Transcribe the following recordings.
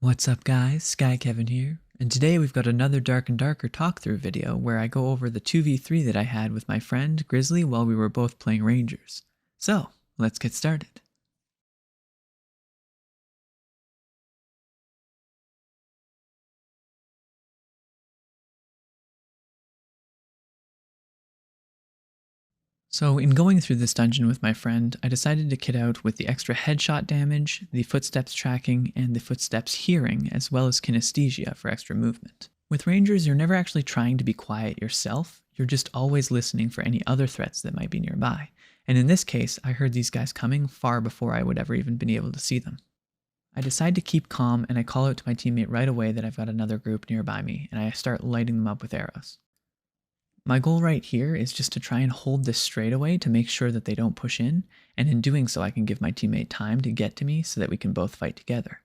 What's up guys, SkyKevin here, and today we've got another Dark and Darker talk-through video where I go over the 2v3 that I had with my friend Grizzly while we were both playing Rangers. So, let's get started. So in going through this dungeon with my friend, I decided to kit out with the extra headshot damage, the footsteps tracking, and the footsteps hearing, as well as kinesthesia for extra movement. With Rangers, you're never actually trying to be quiet yourself, you're just always listening for any other threats that might be nearby. And in this case, I heard these guys coming far before I would ever even been able to see them. I decide to keep calm and I call out to my teammate right away that I've got another group nearby me, and I start lighting them up with arrows. My goal right here is just to try and hold this straightaway to make sure that they don't push in, and in doing so I can give my teammate time to get to me so that we can both fight together.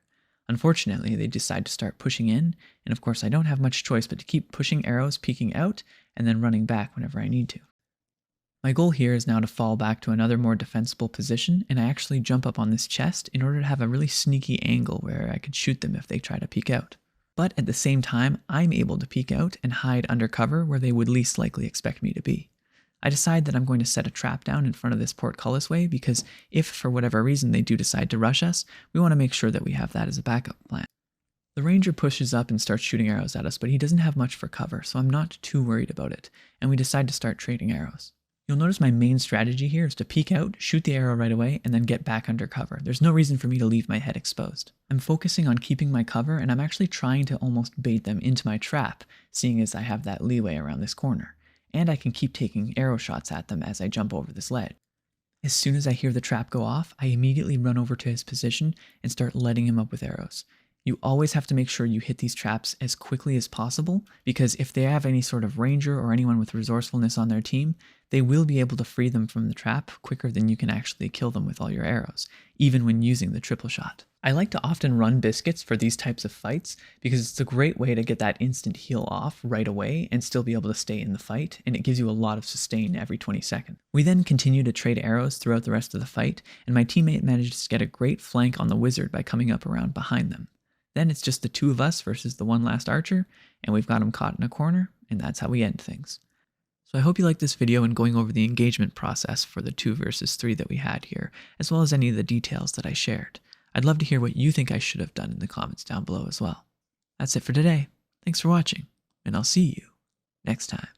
Unfortunately, they decide to start pushing in, and of course I don't have much choice but to keep pushing arrows, peeking out, and then running back whenever I need to. My goal here is now to fall back to another more defensible position, and I actually jump up on this chest in order to have a really sneaky angle where I could shoot them if they try to peek out. But at the same time, I'm able to peek out and hide under cover where they would least likely expect me to be. I decide that I'm going to set a trap down in front of this portcullis-way because if, for whatever reason, they do decide to rush us, we want to make sure that we have that as a backup plan. The ranger pushes up and starts shooting arrows at us, but he doesn't have much for cover, so I'm not too worried about it, and we decide to start trading arrows. You'll notice my main strategy here is to peek out, shoot the arrow right away, and then get back under cover. There's no reason for me to leave my head exposed. I'm focusing on keeping my cover, and I'm actually trying to almost bait them into my trap, seeing as I have that leeway around this corner. And I can keep taking arrow shots at them as I jump over this ledge. As soon as I hear the trap go off, I immediately run over to his position and start lighting him up with arrows. You always have to make sure you hit these traps as quickly as possible, because if they have any sort of ranger or anyone with resourcefulness on their team, they will be able to free them from the trap quicker than you can actually kill them with all your arrows, even when using the triple shot. I like to often run biscuits for these types of fights because it's a great way to get that instant heal off right away and still be able to stay in the fight, and it gives you a lot of sustain every 20 seconds. We then continue to trade arrows throughout the rest of the fight, and my teammate manages to get a great flank on the wizard by coming up around behind them. Then it's just the two of us versus the one last archer, and we've got him caught in a corner, and that's how we end things. So I hope you liked this video and going over the engagement process for the 2 versus 3 that we had here, as well as any of the details that I shared. I'd love to hear what you think I should have done in the comments down below as well. That's it for today. Thanks for watching, and I'll see you next time.